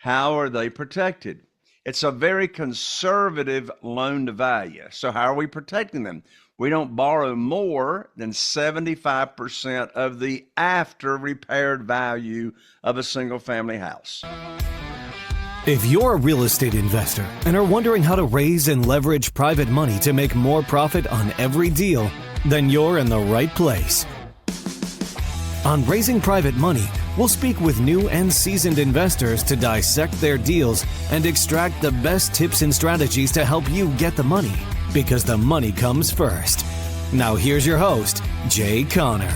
How are they protected? It's a very conservative loan to value. So how are we protecting them? We don't borrow more than 75% of the after repaired value of a single family house. If you're a real estate investor and are wondering how to raise and leverage private money to make more profit on every deal, then you're in the right place. On Raising Private Money, we'll speak with new and seasoned investors to dissect their deals and extract the best tips and strategies to help you get the money, because the money comes first. Now here's your host, Jay Conner.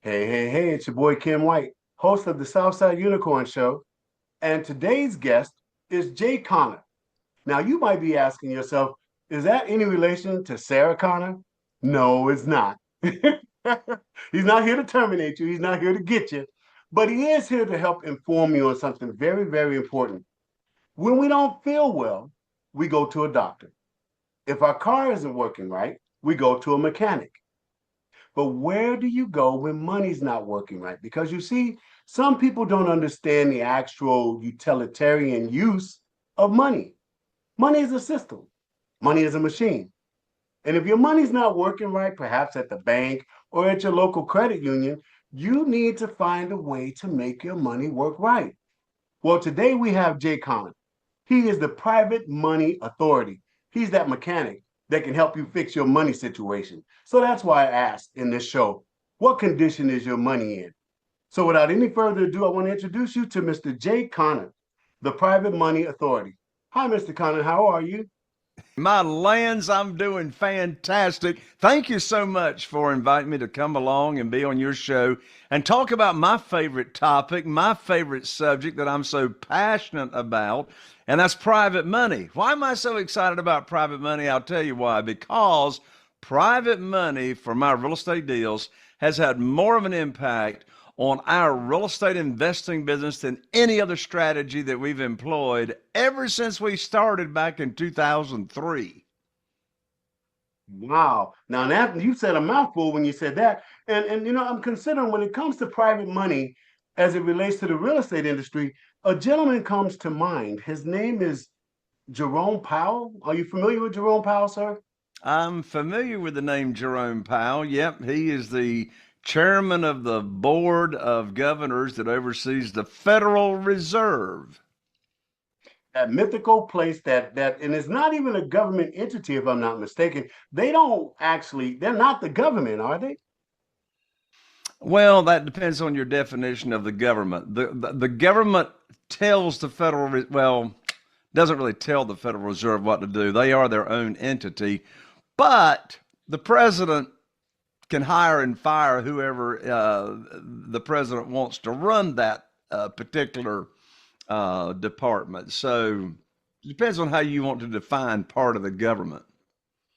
Hey, it's your boy Kim White, host of the Southside Unicorn Show, and today's guest is Jay Conner. Now, you might be asking yourself, is that any relation to Sarah Connor? No, it's not. He's not here to terminate you. He's not here to get you, but he is here to help inform you on something very, very important. When we don't feel well, we go to a doctor. If our car isn't working right, we go to a mechanic. But where do you go when money's not working right? Because you see, some people don't understand the actual utilitarian use of money. Money is a system. Money is a machine. And if your money's not working right, perhaps at the bank or at your local credit union, you need to find a way to make your money work right. Well, today we have Jay Conner. He is the private money authority. He's that mechanic that can help you fix your money situation. So that's why I asked in this show, what condition is your money in? So without any further ado, I want to introduce you to Mr. Jay Conner, the private money authority. Hi, Mr. Conner, how are you? My lands, I'm doing fantastic. Thank you so much for inviting me to come along and be on your show and talk about my favorite topic, my favorite subject that I'm so passionate about, and that's private money. Why am I so excited about private money? I'll tell you why. Because private money for my real estate deals has had more of an impact on our real estate investing business than any other strategy that we've employed ever since we started back in 2003. Wow. Now that you said a mouthful when you said that. And I'm considering when it comes to private money as it relates to the real estate industry, a gentleman comes to mind. His name is Jerome Powell. Are you familiar with Jerome Powell, sir? I'm familiar with the name Jerome Powell. Yep, he is the chairman of the board of governors that oversees the Federal Reserve. That mythical place that and it's not even a government entity, if I'm not mistaken. They're not the government, are they? Well, that depends on your definition of the government. The government tells the doesn't really tell the Federal Reserve what to do. They are their own entity, but the president can hire and fire whoever the president wants to run that particular department. So it depends on how you want to define part of the government.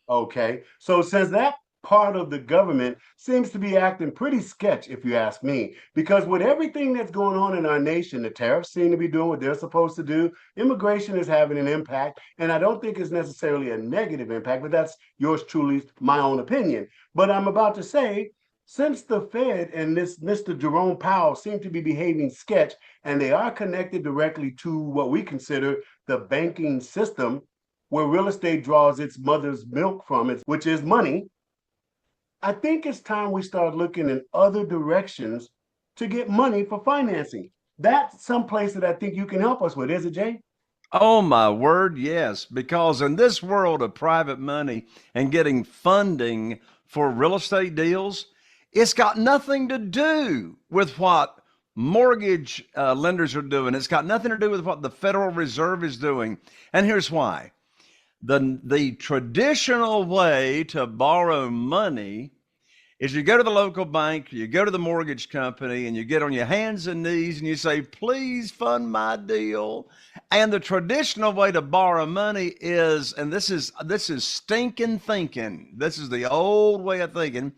Okay. So since that part of the government seems to be acting pretty sketch, if you ask me, because with everything that's going on in our nation, the tariffs seem to be doing what they're supposed to do. Immigration is having an impact, and I don't think it's necessarily a negative impact, but that's yours truly, my own opinion. But I'm about to say, since the Fed and this Mr. Jerome Powell seem to be behaving sketch, and they are connected directly to what we consider the banking system, where real estate draws its mother's milk from it, which is money, I think it's time we start looking in other directions to get money for financing. That's someplace that I think you can help us with, is it, Jay? Oh my word, yes. Because in this world of private money and getting funding for real estate deals, it's got nothing to do with what mortgage lenders are doing. It's got nothing to do with what the Federal Reserve is doing. And here's why. The traditional way to borrow money is you go to the local bank, you go to the mortgage company, and you get on your hands and knees and you say, please fund my deal. And the traditional way to borrow money is, and this is stinking thinking. This is the old way of thinking.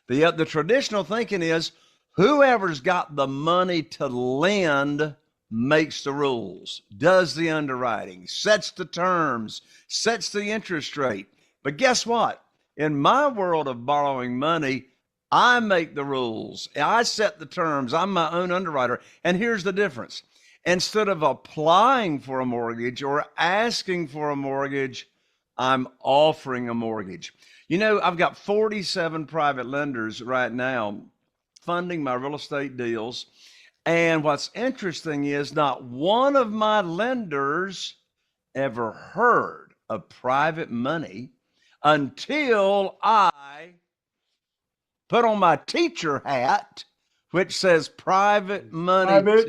The traditional thinking is whoever's got the money to lend makes the rules, does the underwriting, sets the terms, sets the interest rate. But guess what? In my world of borrowing money, I make the rules. I set the terms. I'm my own underwriter. And here's the difference. Instead of applying for a mortgage or asking for a mortgage, I'm offering a mortgage. You know, I've got 47 private lenders right now funding my real estate deals. And what's interesting is not one of my lenders ever heard of private money until I put on my teacher hat, which says private money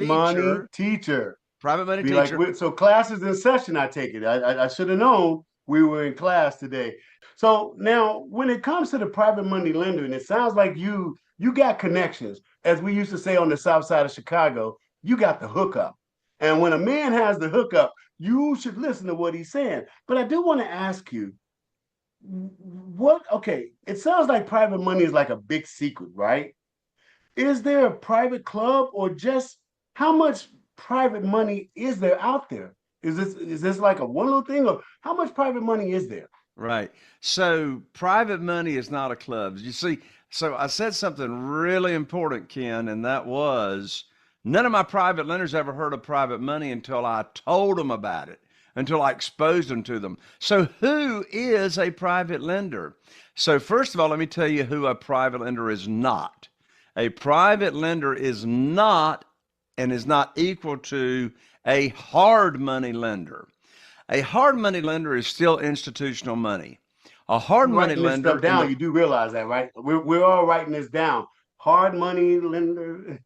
teacher. Private money teacher. Like, so class is in session, I take it. I should have known we were in class today. So now when it comes to the private money lender, and it sounds like you got connections, as we used to say on the south side of Chicago, you got the hookup. And when a man has the hookup, you should listen to what he's saying. But I do want to ask you, it sounds like private money is like a big secret, right? Is there a private club, or just how much private money is there out there? Is this like a one little thing, or how much private money is there? Right. So private money is not a club. You see, so I said something really important, Ken, and that was none of my private lenders ever heard of private money until I told them about it, until I exposed them to them. So who is a private lender? So first of all, let me tell you who a private lender is not. A private lender is not and is not equal to a hard money lender. A hard money lender is still institutional money. A hard money lender. Stuff down, you do realize that, right? We're all writing this down. Hard money lender.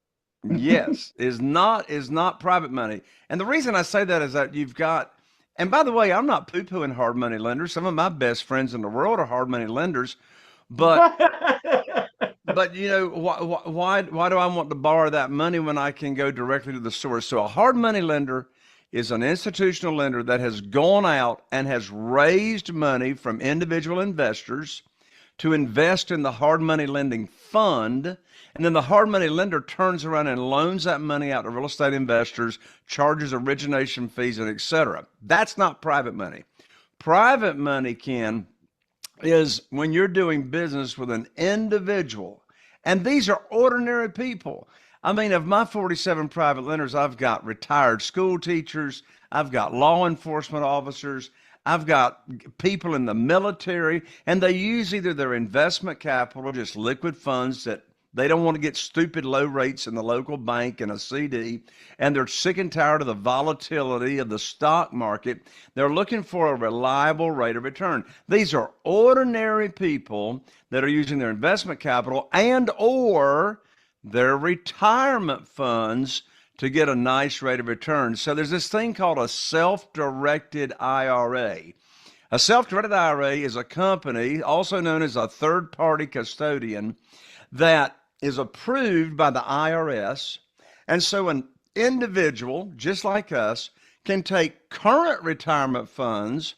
Yes, is not private money. And the reason I say that is that you've got, and by the way, I'm not poo-pooing hard money lenders. Some of my best friends in the world are hard money lenders, but but you know, why do I want to borrow that money when I can go directly to the source? So a hard money lender is an institutional lender that has gone out and has raised money from individual investors to invest in the hard money lending fund. And then the hard money lender turns around and loans that money out to real estate investors, charges origination fees, and et cetera. That's not private money. Private money, Ken, is when you're doing business with an individual. And these are ordinary people. I mean, of my 47 private lenders, I've got retired school teachers, I've got law enforcement officers, I've got people in the military, and they use either their investment capital, just liquid funds that they don't want to get stupid low rates in the local bank and a CD, and they're sick and tired of the volatility of the stock market. They're looking for a reliable rate of return. These are ordinary people that are using their investment capital and or their retirement funds to get a nice rate of return. So there's this thing called a self-directed IRA. A self-directed IRA is a company, also known as a third-party custodian, that is approved by the IRS. And so an individual, just like us, can take current retirement funds,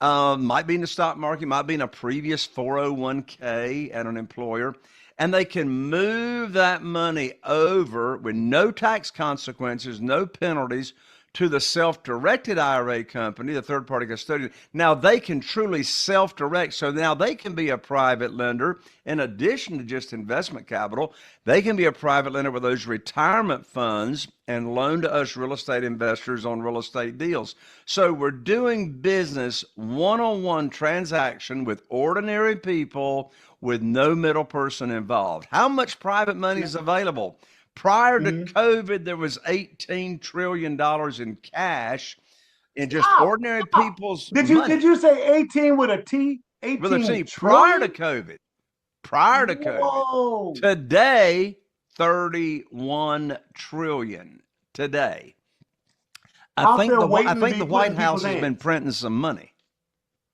might be in the stock market, might be in a previous 401k at an employer, and they can move that money over with no tax consequences, no penalties, to the self-directed IRA company, the third-party custodian. Now they can truly self-direct, so now they can be a private lender in addition to just investment capital. They can be a private lender with those retirement funds and loan to us real estate investors on real estate deals. So we're doing business, one-on-one transaction with ordinary people with no middle person involved. How much private money is available? Prior to COVID, there was $18 trillion in cash in just ordinary people's money. Did you say 18 with a T? 18 with a T. Trillion? Prior to COVID. Prior to Whoa. COVID. Today, 31 trillion. Today. I think the White House has been printing some money.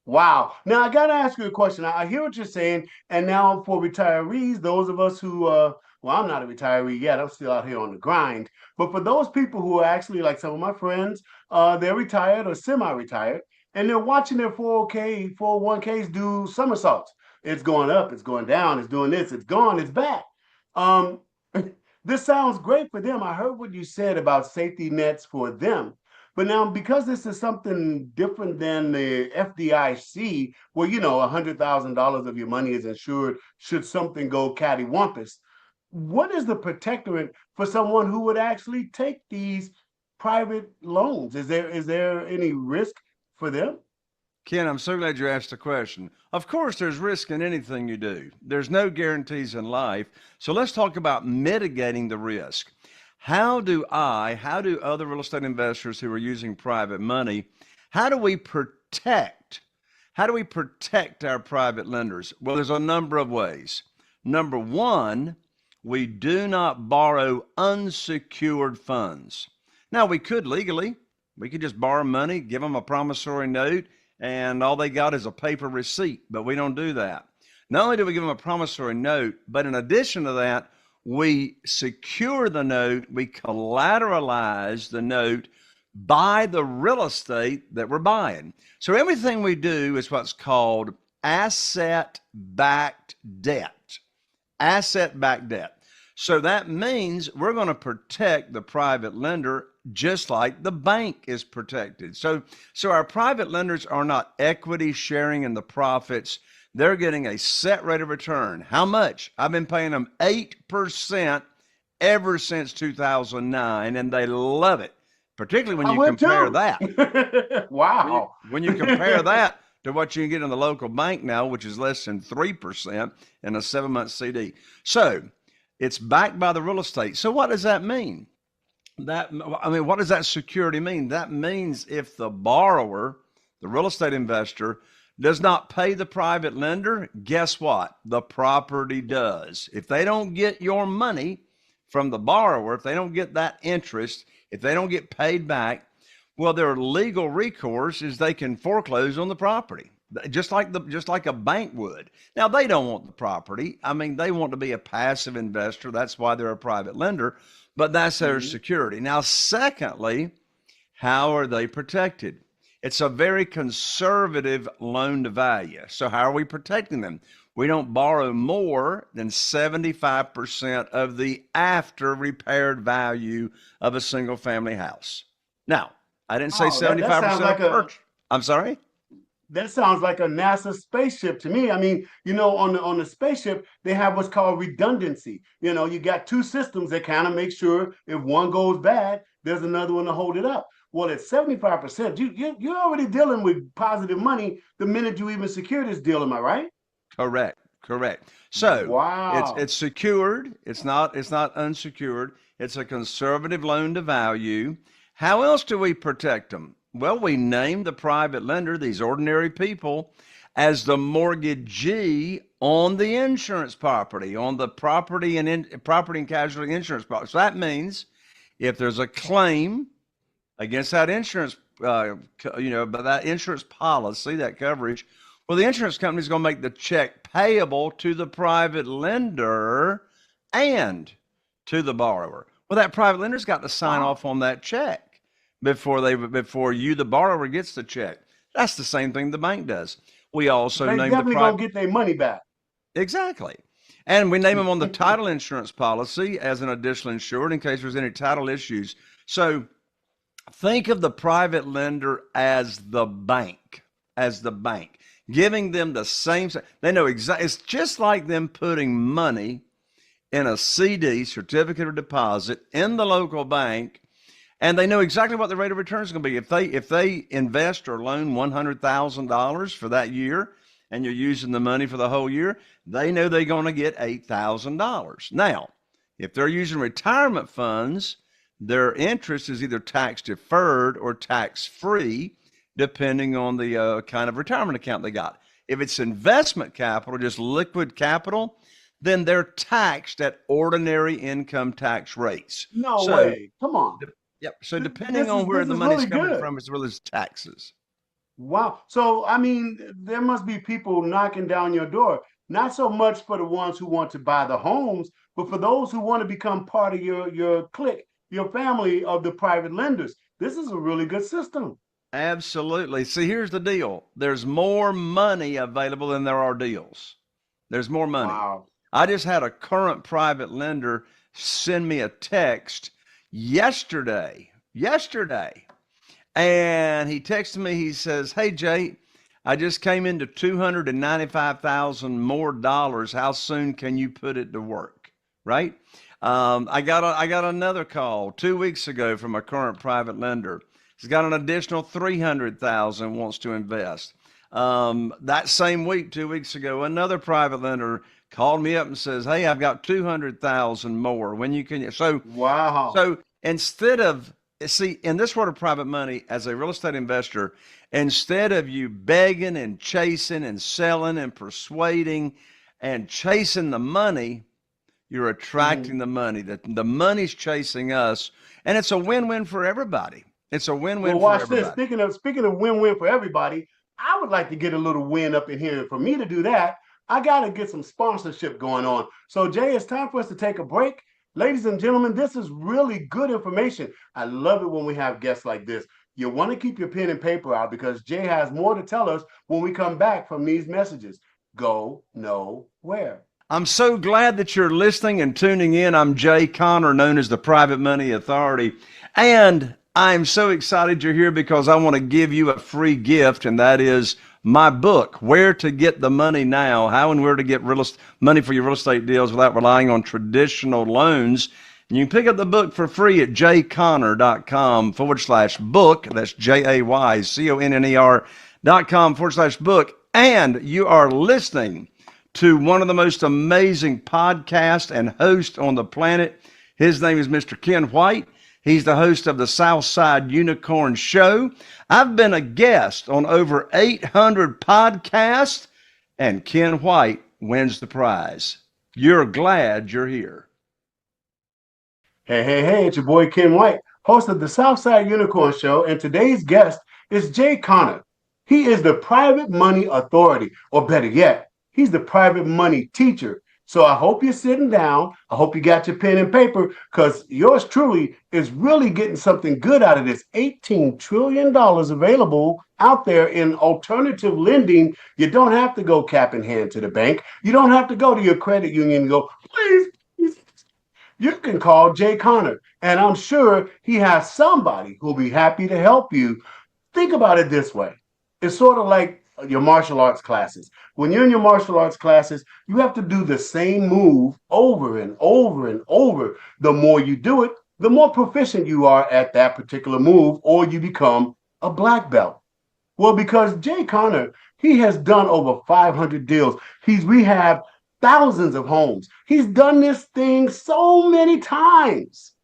Wow. Now, I got to ask you a question. I hear what you're saying. And now for retirees, those of us who, well, I'm not a retiree yet. I'm still out here on the grind. But for those people who are actually, like some of my friends, they're retired or semi-retired, and they're watching their 401ks do somersaults. It's going up, it's going down, it's doing this, it's gone, it's back. This sounds great for them. I heard what you said about safety nets for them. But now, because this is something different than the FDIC, where, $100,000 of your money is insured should something go cattywampus, what is the protectorate for someone who would actually take these private loans? Is there any risk for them? Ken, I'm so glad you asked the question. Of course, there's risk in anything you do. There's no guarantees in life. So let's talk about mitigating the risk. How do other real estate investors who are using private money, how do we protect? How do we protect our private lenders? Well, there's a number of ways. Number one, we do not borrow unsecured funds. Now, we could legally, we could just borrow money, give them a promissory note, and all they got is a paper receipt, but we don't do that. Not only do we give them a promissory note, but in addition to that, we secure the note, we collateralize the note by the real estate that we're buying. So everything we do is what's called asset-backed debt. Asset-backed debt. So that means we're going to protect the private lender just like the bank is protected. So our private lenders are not equity sharing in the profits. They're getting a set rate of return. How much? I've been paying them 8% ever since 2009, and they love it, particularly when you compare that. Wow. When you compare that to what you can get in the local bank now, which is less than 3% in a 7-month CD. So it's backed by the real estate. So what does that mean? What does that security mean? That means if the borrower, the real estate investor, does not pay the private lender, guess what? The property does. If they don't get your money from the borrower, if they don't get that interest, if they don't get paid back, well, their legal recourse is they can foreclose on the property, just like a bank would. Now, they don't want the property. They want to be a passive investor. That's why they're a private lender, but that's their security. Now, secondly, how are they protected? It's a very conservative loan to value. So how are we protecting them? We don't borrow more than 75% of the after repaired value of a single family house. Now, I didn't say 75% of purchase. I'm sorry? That sounds like a NASA spaceship to me. On the spaceship, they have what's called redundancy. You got two systems that kind of make sure if one goes bad, there's another one to hold it up. Well, at 75%, you're already dealing with positive money the minute you even secure this deal. Am I right? Correct. So wow. It's secured. It's not unsecured. It's a conservative loan to value. How else do we protect them? Well, we name the private lender, these ordinary people, as the mortgagee on the insurance property, on the property and casualty insurance property. So that means if there's a claim against that insurance, by that insurance policy, that coverage, well, the insurance company is going to make the check payable to the private lender and to the borrower. Well, that private lender's got to sign off on that check before you, the borrower, gets the check. That's the same thing the bank does. We also they name definitely gonna get their money back. Exactly. And we name them on the title insurance policy as an additional insured in case there's any title issues. So think of the private lender as the bank, giving them the same. They know exactly. It's just like them putting money in a CD, certificate of deposit, in the local bank, and they know exactly what the rate of return is going to be. If they invest or loan $100,000 for that year, and you're using the money for the whole year, they know they're going to get $8,000. Now, if they're using retirement funds, their interest is either tax deferred or tax free, depending on the kind of retirement account they got. If it's investment capital, just liquid capital, then they're taxed at ordinary income tax rates. No way. Come on. Yep. So depending on where the money's coming from, as well as taxes. Wow. So, there must be people knocking down your door, not so much for the ones who want to buy the homes, but for those who want to become part of your clique, your family of the private lenders. This is a really good system. Absolutely. See, here's the deal. There's more money available than there are deals. There's more money. Wow. I just had a current private lender send me a text yesterday. And he texted me, he says, "Hey Jay, I just came into 295,000 more dollars. How soon can you put it to work?" Right? I got another call 2 weeks ago from a current private lender. He's got an additional 300,000 wants to invest. That same week, 2 weeks ago, another private lender called me up and says, "Hey, I've got 200,000 more. When you can?" Wow. So instead of, see, in this world of private money, as a real estate investor, instead of you begging and chasing and selling and persuading and chasing the money, you're attracting the money. The money's chasing us, and it's a win-win for everybody. It's a win-win Well, for watch this. everybody. Speaking of win-win for everybody, I would like to get a little win up in here. And for me to do that, I got to get some sponsorship going on. So, Jay, it's time for us to take a break. Ladies and gentlemen, this is really good information. I love it when we have guests like this. You want to keep your pen and paper out because Jay has more to tell us when we come back from these messages. Go nowhere. I'm so glad that you're listening and tuning in. I'm Jay Conner, known as the Private Money Authority. And I'm so excited you're here because I want to give you a free gift, and that is my book, Where to Get the Money Now, How and Where to Get Money for Your Real Estate Deals Without Relying on Traditional Loans. And you can pick up the book for free at jayconner.com/book. That's JAYCONNER.com/book. And you are listening to one of the most amazing podcasts and hosts on the planet. His name is Mr. Ken White. He's the host of the Southside Unicorn Show. I've been a guest on over 800 podcasts, and Ken White wins the prize. You're glad you're here. Hey, it's your boy Ken White, host of the Southside Unicorn Show, and today's guest is Jay Conner. He is the Private Money Authority, or better yet, he's the private money teacher. So I hope you're sitting down. I hope you got your pen and paper because yours truly is really getting something good out of this. $18 trillion available out there in alternative lending. You don't have to go cap in hand to the bank. You don't have to go to your credit union and go, please. You can call Jay Conner, and I'm sure he has somebody who'll be happy to help you. Think about it this way. It's sort of like your martial arts classes. When you're in your martial arts classes, you have to do the same move over and over and over. The more you do it, the more proficient you are at that particular move, or you become a black belt. Well, because Jay Conner, he has done over 500 deals. He's rehabbed thousands of homes. He's done this thing so many times.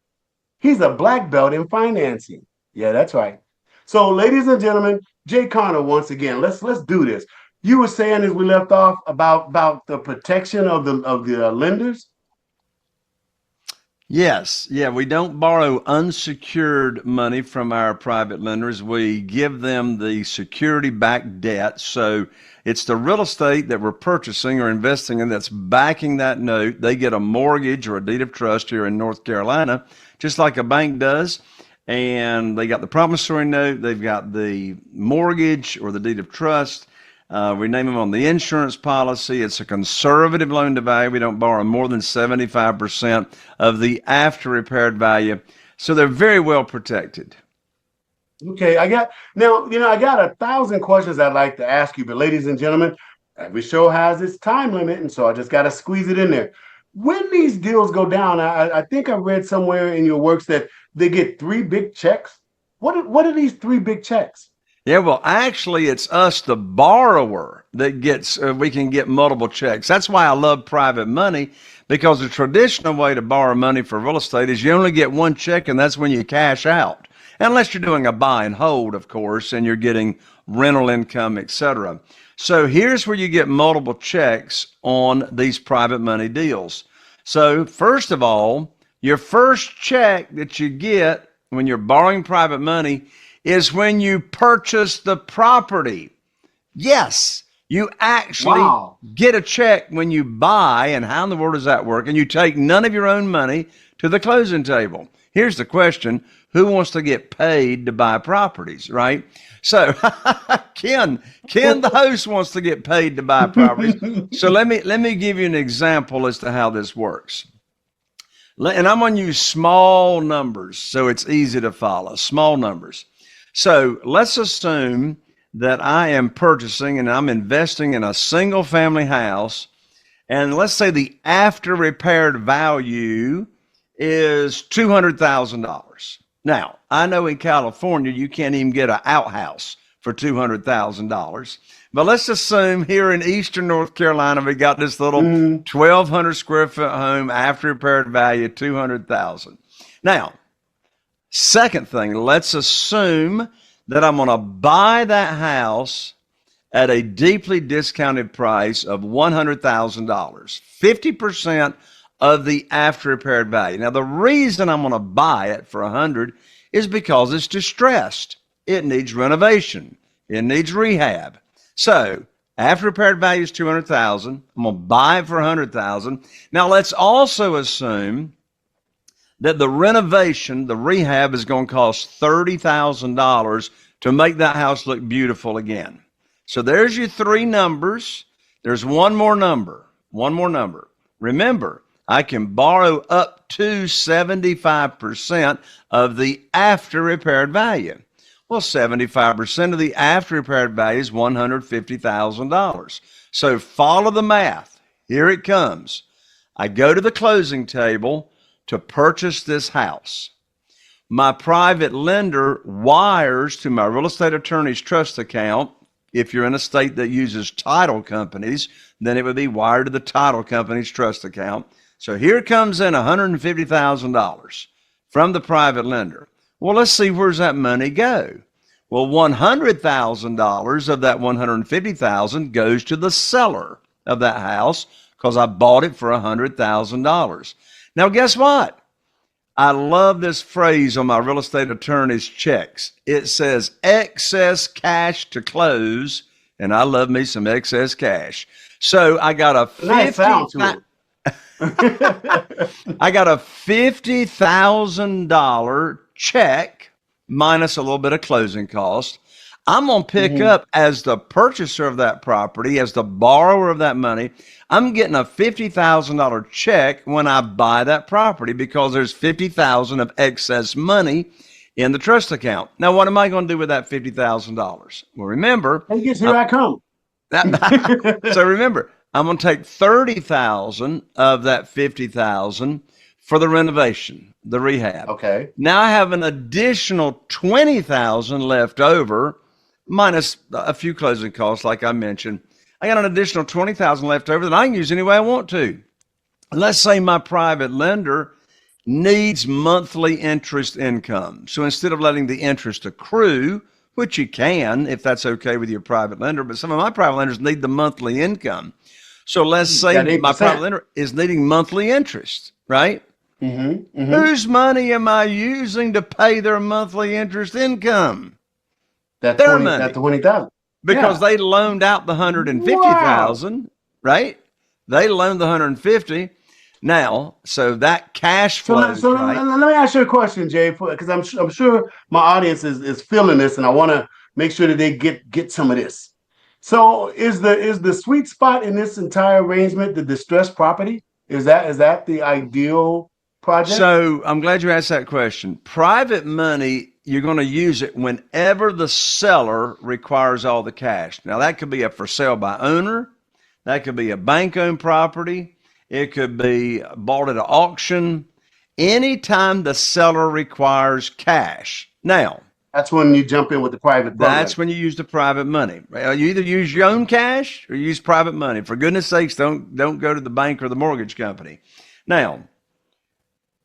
He's a black belt in financing. Yeah, that's right. So, ladies and gentlemen, Jay Conner, once again, let's do this. You were saying as we left off about the protection of the lenders. Yes. Yeah. We don't borrow unsecured money from our private lenders. We give them the security backed debt. So it's the real estate that we're purchasing or investing in that's backing that note. They get a mortgage or a deed of trust here in North Carolina, just like a bank does. And they got the promissory note. They've got the mortgage or the deed of trust. We name them on the insurance policy. It's a conservative loan to value. We don't borrow more than 75% of the after repaired value. So they're very well protected. Okay, I got 1,000 questions I'd like to ask you, but ladies and gentlemen, every show has its time limit, and so I just got to squeeze it in there. When these deals go down, I think I read somewhere in your works that they get 3 big checks. What are these 3 big checks? Yeah, well, actually, it's us, the borrower, that gets, we can get multiple checks. That's why I love private money, because the traditional way to borrow money for real estate is you only get 1 check, and that's when you cash out. Unless you're doing a buy and hold, of course, and you're getting rental income, etc. So here's where you get multiple checks on these private money deals. So first of all, your first check that you get when you're borrowing private money is when you purchase the property. Yes, you actually get a check when you buy. And how in the world does that work? And you take none of your own money to the closing table. Here's the question: who wants to get paid to buy properties, right? So Ken the host wants to get paid to buy properties. So let me give you an example as to how this works. And I'm going to use small numbers so it's easy to follow. Small numbers. So let's assume that I am purchasing and I'm investing in a single family house. And let's say the after repaired value is $200,000. Now, I know in California, you can't even get an outhouse for $200,000. But let's assume here in Eastern North Carolina, we got this little 1,200 square foot home after repaired value, 200,000. Now, second thing, let's assume that I'm going to buy that house at a deeply discounted price of $100,000, 50% of the after repaired value. Now, the reason I'm going to buy it for 100 is because it's distressed. It needs renovation. It needs rehab. So after repaired value is 200,000. I'm going to buy it for 100,000. Now, let's also assume that the renovation, the rehab, is going to cost $30,000 to make that house look beautiful again. So there's your three numbers. There's one more number. Remember, I can borrow up to 75% of the after repaired value. Well, 75% of the after repaired value is $150,000. So follow the math. Here it comes. I go to the closing table to purchase this house. My private lender wires to my real estate attorney's trust account. If you're in a state that uses title companies, then it would be wired to the title company's trust account. So here comes in $150,000 from the private lender. Well, let's see, where's that money go? Well, $100,000 of that $150,000 goes to the seller of that house because I bought it for $100,000. Now, guess what? I love this phrase on my real estate attorney's checks. It says excess cash to close, and I love me some excess cash. So I got a I got a $50,000 check minus a little bit of closing cost. I'm going to pick up as the purchaser of that property, as the borrower of that money. I'm getting a $50,000 check when I buy that property because there's $50,000 of excess money in the trust account. Now, what am I going to do with that $50,000? Well, remember, and guess here I come. So remember, I'm going to take $30,000 of that $50,000 for the renovation, the rehab. Okay. Now I have an additional $20,000 left over, minus a few closing costs, like I mentioned. I got an additional $20,000 left over that I can use any way I want to. Let's say my private lender needs monthly interest income. So instead of letting the interest accrue, which you can if that's okay with your private lender, but some of my private lenders need the monthly income. So let's say my private lender is needing monthly interest, right? Whose money am I using to pay their monthly interest income? Their money. That's the $20,000. Because they loaned out the $150,000, right? They loaned the $150,000. Now, so that cash flow. So let me ask you a question, Jay, because I'm sure my audience is feeling this, and I want to make sure that they get some of this. So is the sweet spot in this entire arrangement the distressed property? Is that the ideal project? So I'm glad you asked that question. Private money, you're going to use it whenever the seller requires all the cash. Now, that could be a for sale by owner. That could be a bank-owned property. It could be bought at an auction. Anytime the seller requires cash. Now, that's when you jump in with the private money. That's when you use the private money. You either use your own cash or use private money. For goodness sakes, don't go to the bank or the mortgage company. Now,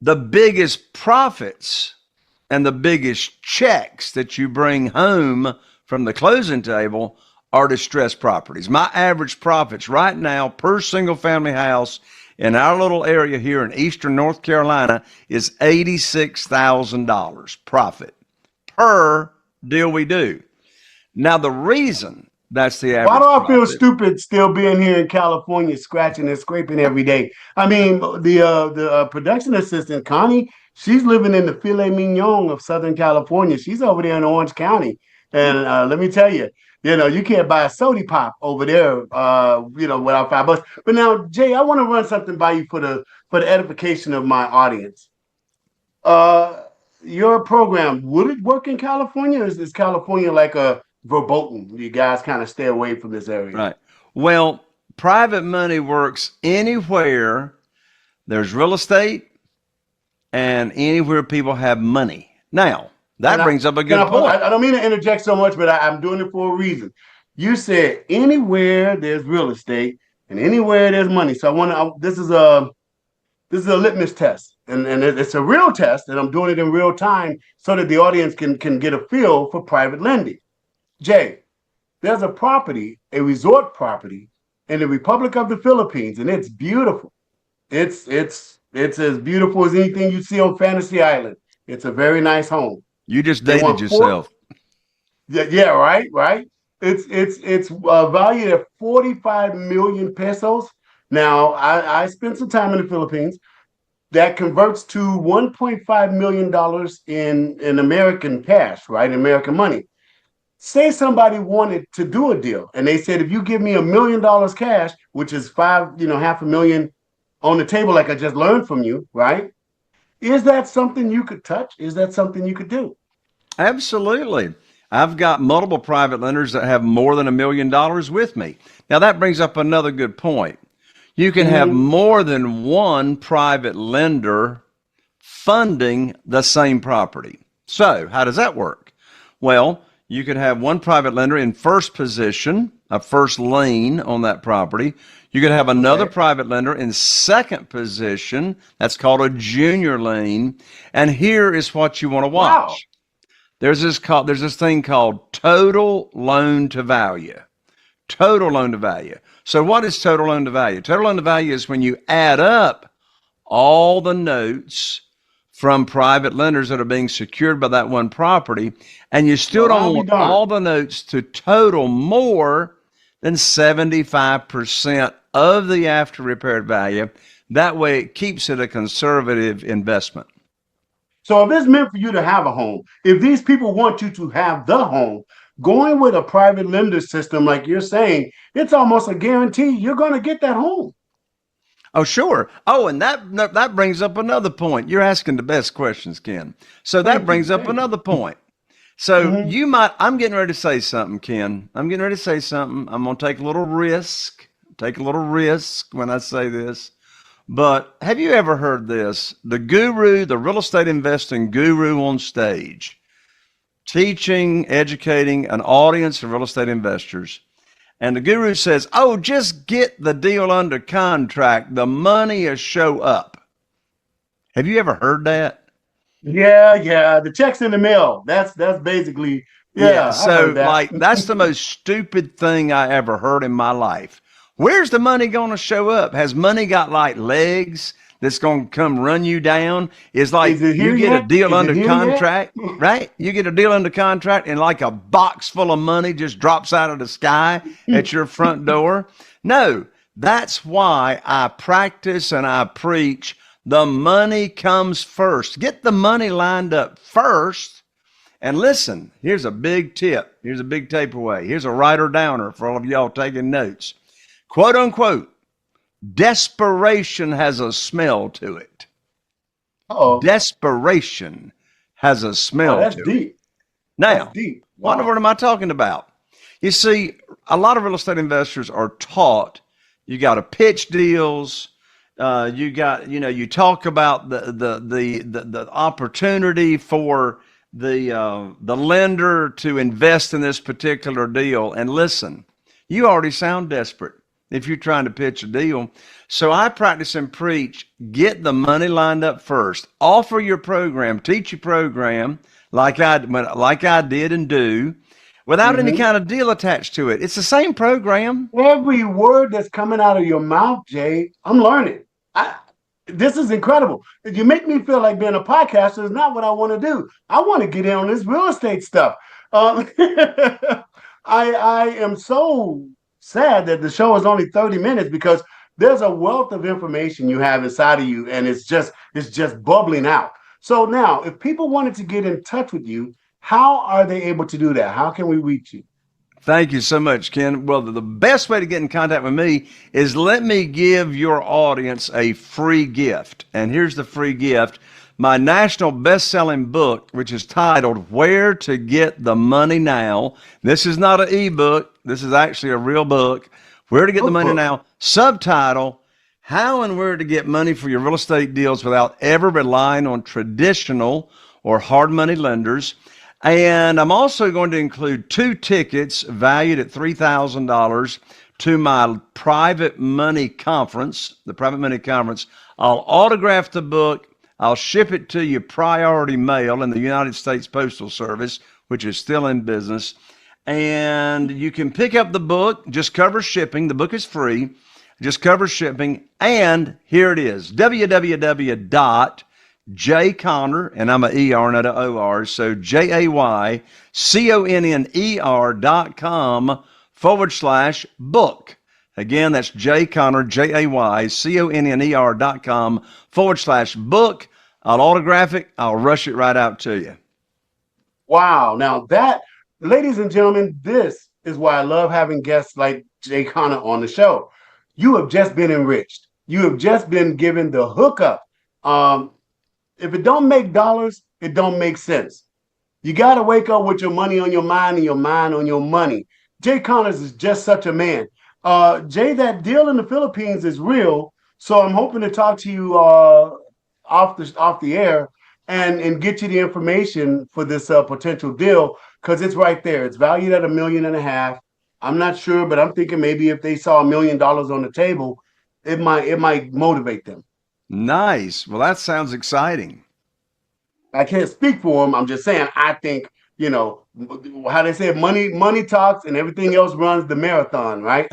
the biggest profits and the biggest checks that you bring home from the closing table are distressed properties. My average profits right now per single family house in our little area here in Eastern North Carolina is $86,000 profit per deal we do. Now, the reason that's the average. Why do I feel stupid still being here in California, scratching and scraping every day? I mean, the production assistant, Connie, she's living in the filet mignon of Southern California. She's over there in Orange County. And let me tell you, you can't buy a soda pop over there, without $5. But now, Jay, I want to run something by you for the edification of my audience. Uh, your program, would it work in California? Or is California like a verboten? You guys kind of stay away from this area. Right. Well, private money works anywhere there's real estate and anywhere people have money. Now, that brings up a good point. I don't mean to interject so much, but I'm doing it for a reason. You said anywhere there's real estate and anywhere there's money. So this is a litmus test, and it's a real test, and I'm doing it in real time so that the audience can get a feel for private lending. Jay, there's a resort property in the Republic of the Philippines, and it's beautiful. It's as beautiful as anything you see on Fantasy Island. It's a very nice home. You just dated yourself. Yeah, right. It's valued at 45 million pesos. Now, I spent some time in the Philippines. That converts to $1.5 million in American cash, right? American money. Say somebody wanted to do a deal and they said, if you give me $1 million cash, which is half a million on the table, like I just learned from you, right? Is that something you could touch? Is that something you could do? Absolutely. I've got multiple private lenders that have more than $1 million with me. Now, that brings up another good point. You can have more than one private lender funding the same property. So, how does that work? Well, you could have one private lender in first position, a first lien on that property. You could have another private lender in second position. That's called a junior lien. And here is what you want to watch. Wow. There's this thing called total loan to value. Total loan to value. So what is total loan to value? Total loan to value is when you add up all the notes from private lenders that are being secured by that one property, and you still don't want all the notes to total more than 75% of the after repaired value. That way it keeps it a conservative investment. So if it's meant for you to have a home, if these people want you to have the home, going with a private lender system, like you're saying, it's almost a guarantee you're going to get that home. Oh, sure. Oh, and that brings up another point. You're asking the best questions, Ken. So that brings up another point. So I'm getting ready to say something, Ken. I'm getting ready to say something. I'm going to take a little risk. When I say this. But have you ever heard this? The real estate investing guru on stage, teaching, educating an audience of real estate investors. And the guru says, oh, just get the deal under contract. The money will show up. Have you ever heard that? Yeah. The check's in the mail. That's basically, yeah. So that's the most stupid thing I ever heard in my life. Where's the money going to show up? Has money got like legs that's going to come run you down? It's like you get a deal under contract, right? You get a deal under contract and like a box full of money just drops out of the sky at your front door. No, that's why I practice and I preach the money comes first. Get the money lined up first. And listen, here's a big tip. Here's a big takeaway. Here's a writer downer for all of y'all taking notes. Quote unquote, desperation has a smell to it. Desperation has a smell to it. Deep. Now, wow. What am I talking about? You see, a lot of real estate investors are taught you got to pitch deals. You talk about the opportunity for the lender to invest in this particular deal. And listen, you already sound desperate if you're trying to pitch a deal. So I practice and preach, get the money lined up first. Offer your program, teach your program like I did and do, without any kind of deal attached to it. It's the same program. Every word that's coming out of your mouth, Jay, I'm learning. This is incredible. You make me feel like being a podcaster is not what I want to do. I want to get in on this real estate stuff. I am so sad that the show is only 30 minutes because there's a wealth of information you have inside of you, and it's just bubbling out. So now, if people wanted to get in touch with you, How are they able to do that? How can we reach you? Thank you so much, Ken. Well, the best way to get in contact with me is let me give your audience a free gift. And here's the free gift: my national best-selling book, which is titled Where to Get the Money Now. This is not an ebook. This is actually a real book. Where to Get the Money Now. Subtitle: How and Where to Get Money for Your Real Estate Deals Without Ever Relying on Traditional or Hard Money Lenders. And I'm also going to include 2 tickets valued at $3,000 to my Private Money Conference, the Private Money Conference. I'll autograph the book. I'll ship it to you priority mail in the United States Postal Service, which is still in business. And you can pick up the book, just cover shipping. The book is free, just cover shipping. And here it is, www.jayconner, and I'm an ER, not an OR, so JayConner.com/book. Again, that's Jayconner, JayConner.com/book. I'll autograph it. I'll rush it right out to you. Wow. Now that, ladies and gentlemen, this is why I love having guests like Jay Conner on the show. You have just been enriched. You have just been given the hookup. If it don't make dollars, it don't make sense. You got to wake up with your money on your mind and your mind on your money. Jay Connors is just such a man. Jay, that deal in the Philippines is real. So I'm hoping to talk to you off the air and get you the information for this potential deal, because it's right there. It's valued at $1.5 million. I'm not sure, but I'm thinking maybe if they saw $1 million on the table, it might motivate them. Nice. Well, that sounds exciting. I can't speak for them. I'm just saying, I think, how they say money talks and everything else runs the marathon, right?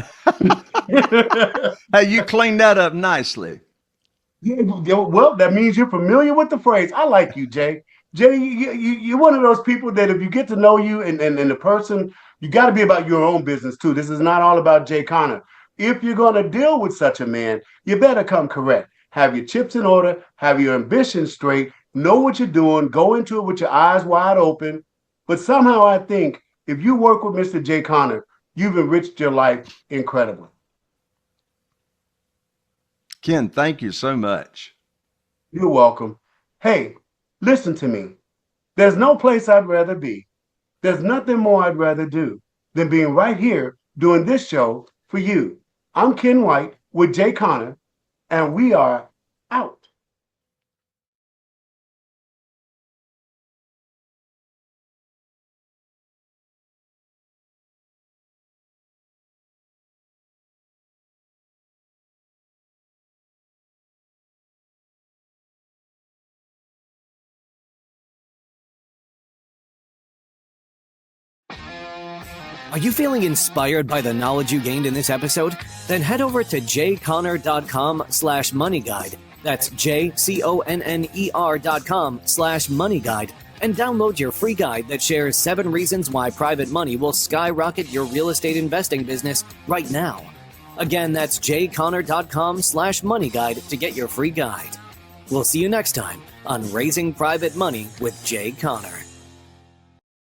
Hey, you cleaned that up nicely. Yeah, well, that means you're familiar with the phrase. I like you, Jay. Jay, you're one of those people that if you get to know you and the person, you got to be about your own business too. This is not all about Jay Conner. If you're going to deal with such a man, you better come correct. Have your chips in order, have your ambitions straight, know what you're doing, go into it with your eyes wide open. But somehow I think if you work with Mr. Jay Conner, you've enriched your life incredibly. Ken, thank you so much. You're welcome. Hey, listen to me. There's no place I'd rather be. There's nothing more I'd rather do than being right here doing this show for you. I'm Ken White with Jay Conner, and we are out. Are you feeling inspired by the knowledge you gained in this episode? Then head over to jayconner.com/moneyguide. That's JCONNER.com/moneyguide and download your free guide that shares 7 reasons why private money will skyrocket your real estate investing business right now. Again, that's jayconner.com/moneyguide to get your free guide. We'll see you next time on Raising Private Money with Jay Conner.